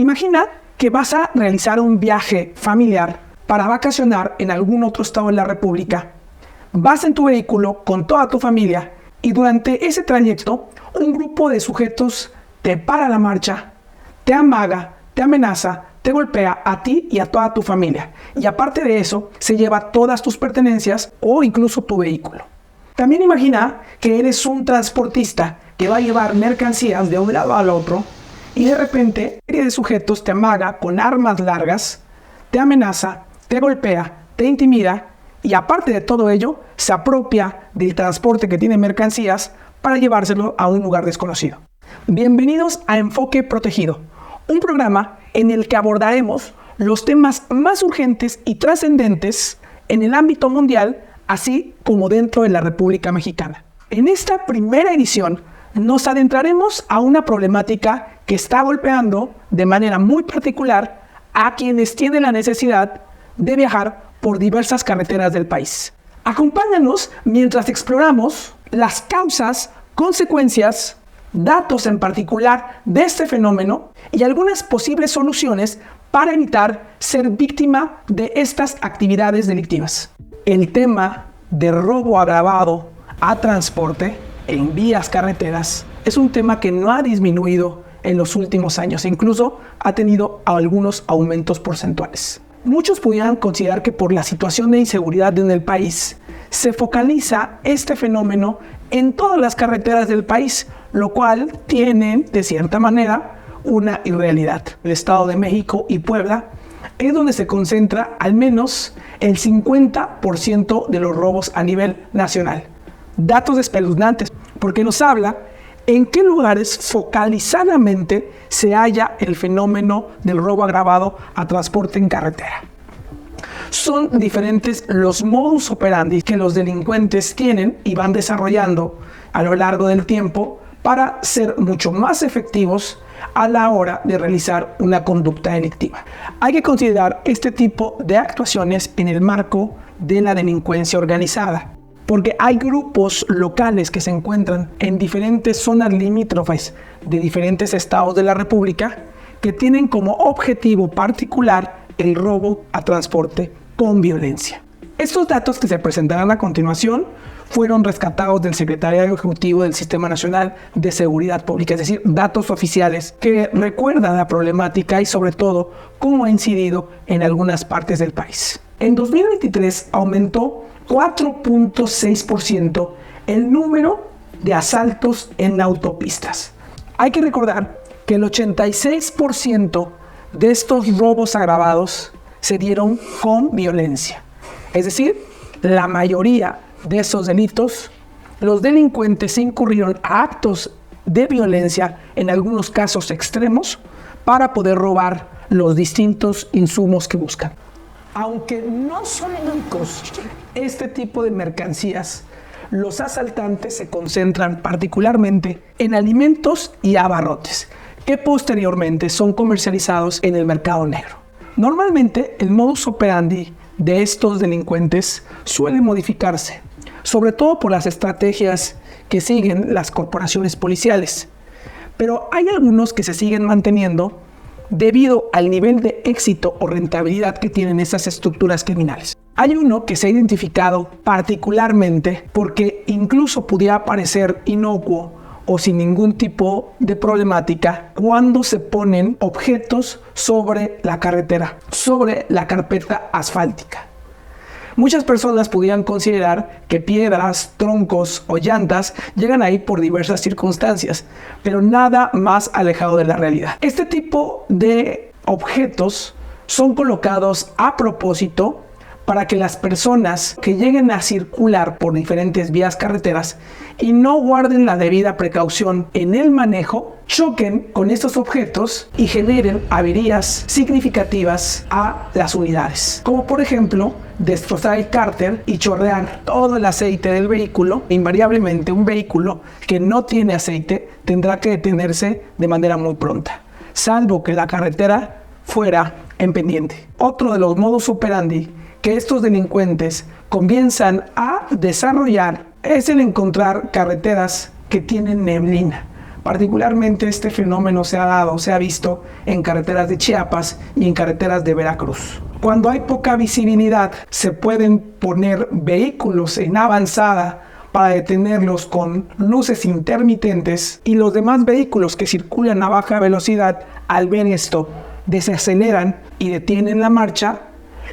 Imagina que vas a realizar un viaje familiar para vacacionar en algún otro estado de la República. Vas en tu vehículo con toda tu familia y durante ese trayecto un grupo de sujetos te para la marcha, te amaga, te amenaza, te golpea a ti y a toda tu familia. Y aparte de eso, se lleva todas tus pertenencias o incluso tu vehículo. También imagina que eres un transportista que va a llevar mercancías de un lado al otro y de repente una serie de sujetos te amaga con armas largas, te amenaza, te golpea, te intimida y aparte de todo ello, se apropia del transporte que tiene mercancías para llevárselo a un lugar desconocido. Bienvenidos a Enfoque Protegido, un programa en el que abordaremos los temas más urgentes y trascendentes en el ámbito mundial, así como dentro de la República Mexicana. En esta primera edición nos adentraremos a una problemática que está golpeando de manera muy particular a quienes tienen la necesidad de viajar por diversas carreteras del país. Acompáñanos mientras exploramos las causas, consecuencias, datos en particular de este fenómeno y algunas posibles soluciones para evitar ser víctima de estas actividades delictivas. El tema de robo agravado a transporte en vías carreteras es un tema que no ha disminuido en los últimos años, incluso ha tenido algunos aumentos porcentuales. Muchos pudieran considerar que por la situación de inseguridad en el país se focaliza este fenómeno en todas las carreteras del país, lo cual tiene, de cierta manera, una irrealidad. El Estado de México y Puebla es donde se concentra al menos el 50% de los robos a nivel nacional. Datos espeluznantes, porque nos habla en qué lugares focalizadamente se halla el fenómeno del robo agravado a transporte en carretera. Son diferentes los modus operandi que los delincuentes tienen y van desarrollando a lo largo del tiempo para ser mucho más efectivos a la hora de realizar una conducta delictiva. Hay que considerar este tipo de actuaciones en el marco de la delincuencia organizada, porque hay grupos locales que se encuentran en diferentes zonas limítrofes de diferentes estados de la República que tienen como objetivo particular el robo a transporte con violencia. Estos datos que se presentarán a continuación fueron rescatados del Secretariado Ejecutivo del Sistema Nacional de Seguridad Pública, es decir, datos oficiales que recuerdan la problemática y sobre todo cómo ha incidido en algunas partes del país. En 2023 aumentó 4.6% el número de asaltos en autopistas. Hay que recordar que el 86% de estos robos agravados se dieron con violencia. Es decir, la mayoría de esos delitos, los delincuentes incurrieron a actos de violencia, en algunos casos extremos, para poder robar los distintos insumos que buscan. Aunque no son únicos este tipo de mercancías, los asaltantes se concentran particularmente en alimentos y abarrotes, que posteriormente son comercializados en el mercado negro. Normalmente, el modus operandi de estos delincuentes suele modificarse, sobre todo por las estrategias que siguen las corporaciones policiales. Pero hay algunos que se siguen manteniendo debido al nivel de éxito o rentabilidad que tienen esas estructuras criminales. Hay uno que se ha identificado particularmente porque incluso pudiera parecer inocuo o sin ningún tipo de problemática cuando se ponen objetos sobre la carretera, sobre la carpeta asfáltica. Muchas personas pudieran considerar que piedras, troncos o llantas llegan ahí por diversas circunstancias, pero nada más alejado de la realidad. Este tipo de objetos son colocados a propósito para que las personas que lleguen a circular por diferentes vías carreteras y no guarden la debida precaución en el manejo, choquen con estos objetos y generen averías significativas a las unidades. Como por ejemplo, destrozar el cárter y chorrear todo el aceite del vehículo. Invariablemente un vehículo que no tiene aceite tendrá que detenerse de manera muy pronta, salvo que la carretera fuera en pendiente. Otro de los modus operandi que estos delincuentes comienzan a desarrollar es el encontrar carreteras que tienen neblina, Particularmente este fenómeno se ha visto en carreteras de Chiapas y en carreteras de Veracruz. Cuando hay poca visibilidad, se pueden poner vehículos en avanzada para detenerlos con luces intermitentes, y los demás vehículos que circulan a baja velocidad, al ver esto, desaceleran y detienen la marcha.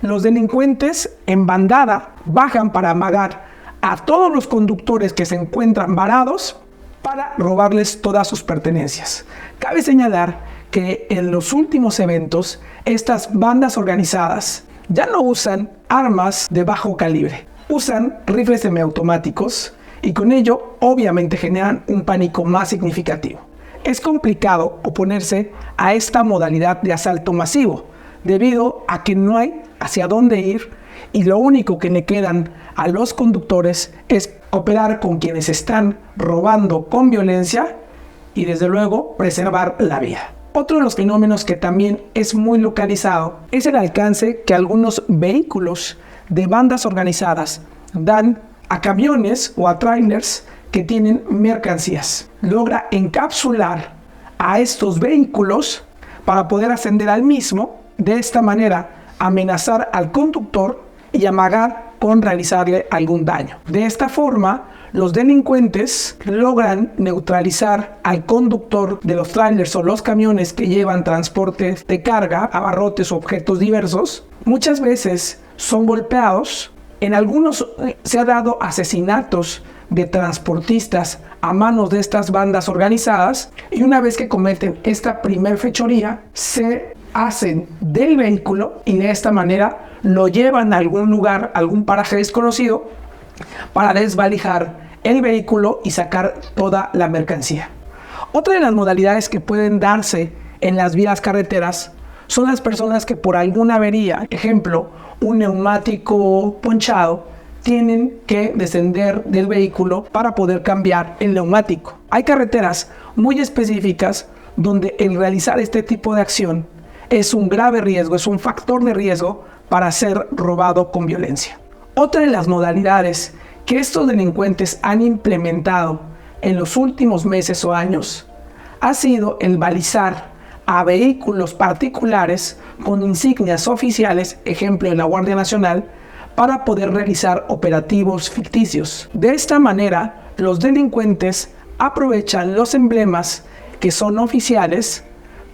Los delincuentes en bandada bajan para amagar a todos los conductores que se encuentran varados para robarles todas sus pertenencias. Cabe señalar que en los últimos eventos, estas bandas organizadas ya no usan armas de bajo calibre, usan rifles semiautomáticos, y con ello obviamente generan un pánico más significativo. Es complicado oponerse a esta modalidad de asalto masivo, debido a que no hay hacia dónde ir, y lo único que le quedan a los conductores es operar con quienes están robando con violencia y desde luego preservar la vida. Otro de los fenómenos que también es muy localizado es el alcance que algunos vehículos de bandas organizadas dan a camiones o a trailers que tienen mercancías. Logra encapsular a estos vehículos para poder ascender al mismo, de esta manera amenazar al conductor y amagar con realizarle algún daño. De esta forma, los delincuentes logran neutralizar al conductor de los trailers o los camiones que llevan transportes de carga, abarrotes o objetos diversos. Muchas veces son golpeados. En algunos se ha dado asesinatos de transportistas a manos de estas bandas organizadas, y una vez que cometen esta primer fechoría, se hacen del vehículo y de esta manera lo llevan a algún lugar, algún paraje desconocido, para desvalijar el vehículo y sacar toda la mercancía. Otra de las modalidades que pueden darse en las vías carreteras son las personas que por alguna avería, ejemplo, un neumático ponchado, tienen que descender del vehículo para poder cambiar el neumático. Hay carreteras muy específicas donde el realizar este tipo de acción es un grave riesgo, es un factor de riesgo para ser robado con violencia. Otra de las modalidades que estos delincuentes han implementado en los últimos meses o años ha sido el balizar a vehículos particulares con insignias oficiales, ejemplo de la Guardia Nacional, para poder realizar operativos ficticios. De esta manera, los delincuentes aprovechan los emblemas que son oficiales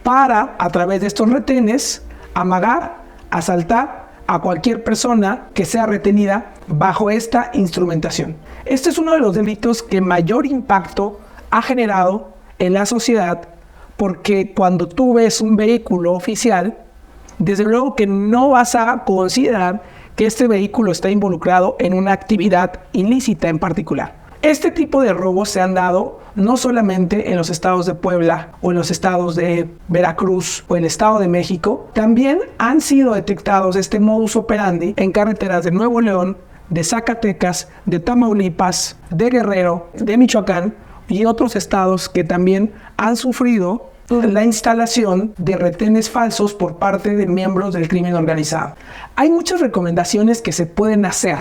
para, a través de estos retenes, amagar, asaltar a cualquier persona que sea retenida bajo esta instrumentación. Este es uno de los delitos que mayor impacto ha generado en la sociedad, porque cuando tú ves un vehículo oficial, desde luego que no vas a considerar que este vehículo está involucrado en una actividad ilícita en particular. Este tipo de robos se han dado no solamente en los estados de Puebla o en los estados de Veracruz o el estado de México, también han sido detectados este modus operandi en carreteras de Nuevo León, de Zacatecas, de Tamaulipas, de Guerrero, de Michoacán y otros estados que también han sufrido la instalación de retenes falsos por parte de miembros del crimen organizado. Hay muchas recomendaciones que se pueden hacer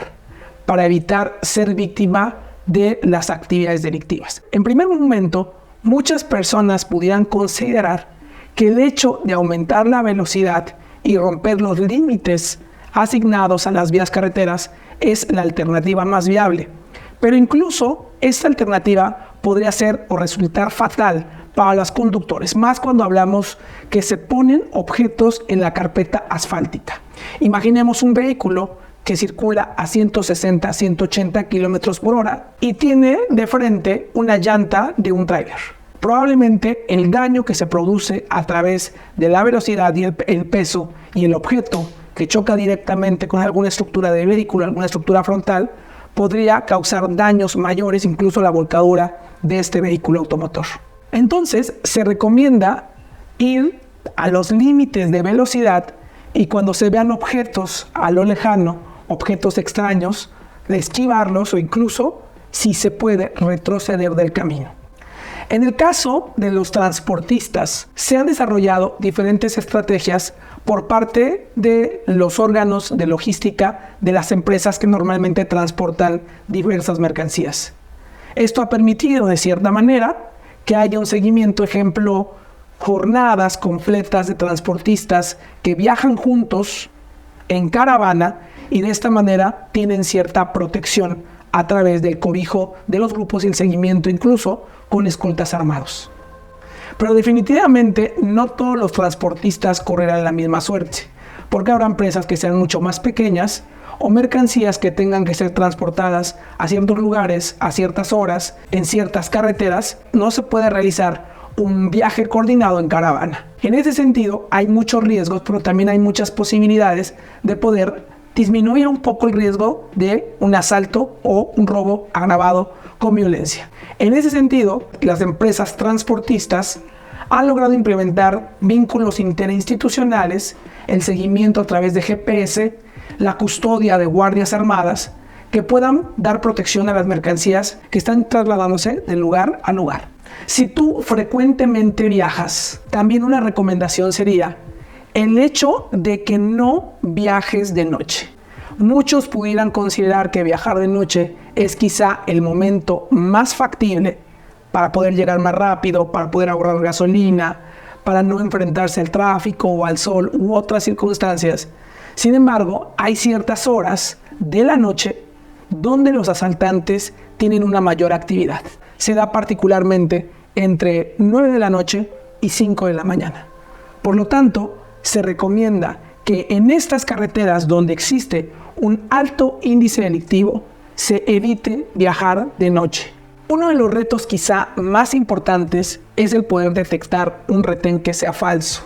para evitar ser víctima de las actividades delictivas. En primer momento, muchas personas pudieran considerar que el hecho de aumentar la velocidad y romper los límites asignados a las vías carreteras es la alternativa más viable. Pero incluso esta alternativa podría ser o resultar fatal para los conductores, más cuando hablamos que se ponen objetos en la carpeta asfáltica. Imaginemos un vehículo que circula a 160, 180 kilómetros por hora y tiene de frente una llanta de un tráiler. Probablemente el daño que se produce a través de la velocidad y el peso y el objeto que choca directamente con alguna estructura del vehículo, alguna estructura frontal, podría causar daños mayores, incluso la volcadura de este vehículo automotor. Entonces, se recomienda ir a los límites de velocidad y cuando se vean objetos a lo lejano, objetos extraños, de esquivarlos o incluso, si se puede, retroceder del camino. En el caso de los transportistas, se han desarrollado diferentes estrategias por parte de los órganos de logística de las empresas que normalmente transportan diversas mercancías. Esto ha permitido, de cierta manera, que haya un seguimiento, ejemplo, jornadas completas de transportistas que viajan juntos en caravana y de esta manera tienen cierta protección a través del cobijo de los grupos y el seguimiento incluso con escoltas armados. Pero definitivamente no todos los transportistas correrán la misma suerte, porque habrá empresas que sean mucho más pequeñas o mercancías que tengan que ser transportadas a ciertos lugares, a ciertas horas, en ciertas carreteras. No se puede realizar un viaje coordinado en caravana. En ese sentido, hay muchos riesgos, pero también hay muchas posibilidades de poder disminuir un poco el riesgo de un asalto o un robo agravado con violencia. En ese sentido, las empresas transportistas han logrado implementar vínculos interinstitucionales, el seguimiento a través de GPS, la custodia de guardias armadas, que puedan dar protección a las mercancías que están trasladándose de lugar a lugar. Si tú frecuentemente viajas, también una recomendación sería el hecho de que no viajes de noche. Muchos pudieran considerar que viajar de noche es quizá el momento más factible para poder llegar más rápido, para poder ahorrar gasolina, para no enfrentarse al tráfico o al sol u otras circunstancias. Sin embargo, hay ciertas horas de la noche donde los asaltantes tienen una mayor actividad. Se da particularmente entre 9 de la noche y 5 de la mañana. Por lo tanto, se recomienda que en estas carreteras donde existe un alto índice delictivo, se evite viajar de noche. Uno de los retos quizá más importantes es el poder detectar un retén que sea falso.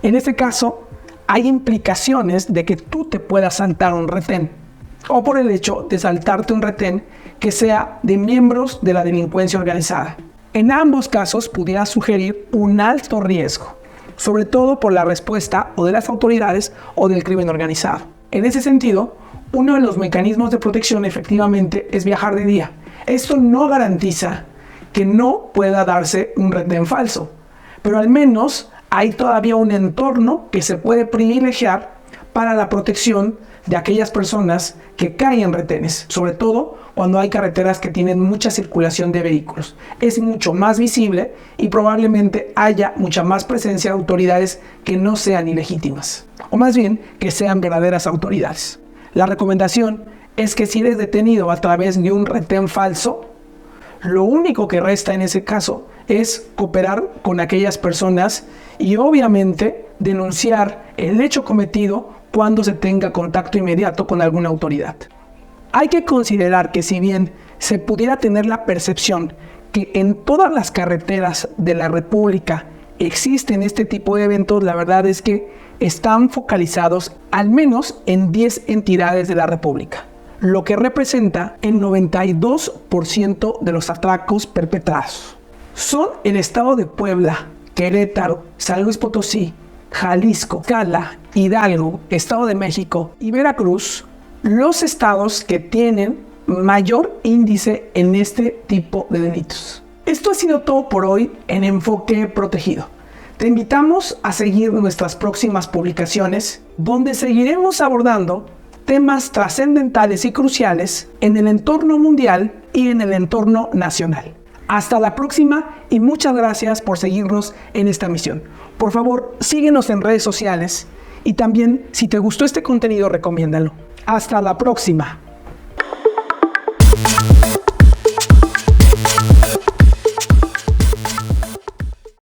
En este caso, hay implicaciones de que tú te puedas saltar un retén, o por el hecho de saltarte un retén que sea de miembros de la delincuencia organizada. En ambos casos pudiera sugerir un alto riesgo, sobre todo por la respuesta o de las autoridades o del crimen organizado. En ese sentido, uno de los mecanismos de protección efectivamente es viajar de día. Esto no garantiza que no pueda darse un retén falso, pero al menos hay todavía un entorno que se puede privilegiar para la protección de aquellas personas que caen en retenes, sobre todo cuando hay carreteras que tienen mucha circulación de vehículos. Es mucho más visible y probablemente haya mucha más presencia de autoridades que no sean ilegítimas, o más bien que sean verdaderas autoridades. La recomendación es que si eres detenido a través de un retén falso, lo único que resta en ese caso es cooperar con aquellas personas y obviamente denunciar el hecho cometido cuando se tenga contacto inmediato con alguna autoridad. Hay que considerar que si bien se pudiera tener la percepción que en todas las carreteras de la República existen este tipo de eventos, la verdad es que están focalizados al menos en 10 entidades de la República, lo que representa el 92% de los atracos perpetrados. Son el estado de Puebla, Querétaro, San Luis Potosí, Jalisco, Tlaxcala, Hidalgo, Estado de México y Veracruz los estados que tienen mayor índice en este tipo de delitos. Esto ha sido todo por hoy en Enfoque Protegido. Te invitamos a seguir nuestras próximas publicaciones, donde seguiremos abordando temas trascendentales y cruciales en el entorno mundial y en el entorno nacional. Hasta la próxima y muchas gracias por seguirnos en esta misión. Por favor, síguenos en redes sociales y también, si te gustó este contenido, recomiéndalo. Hasta la próxima.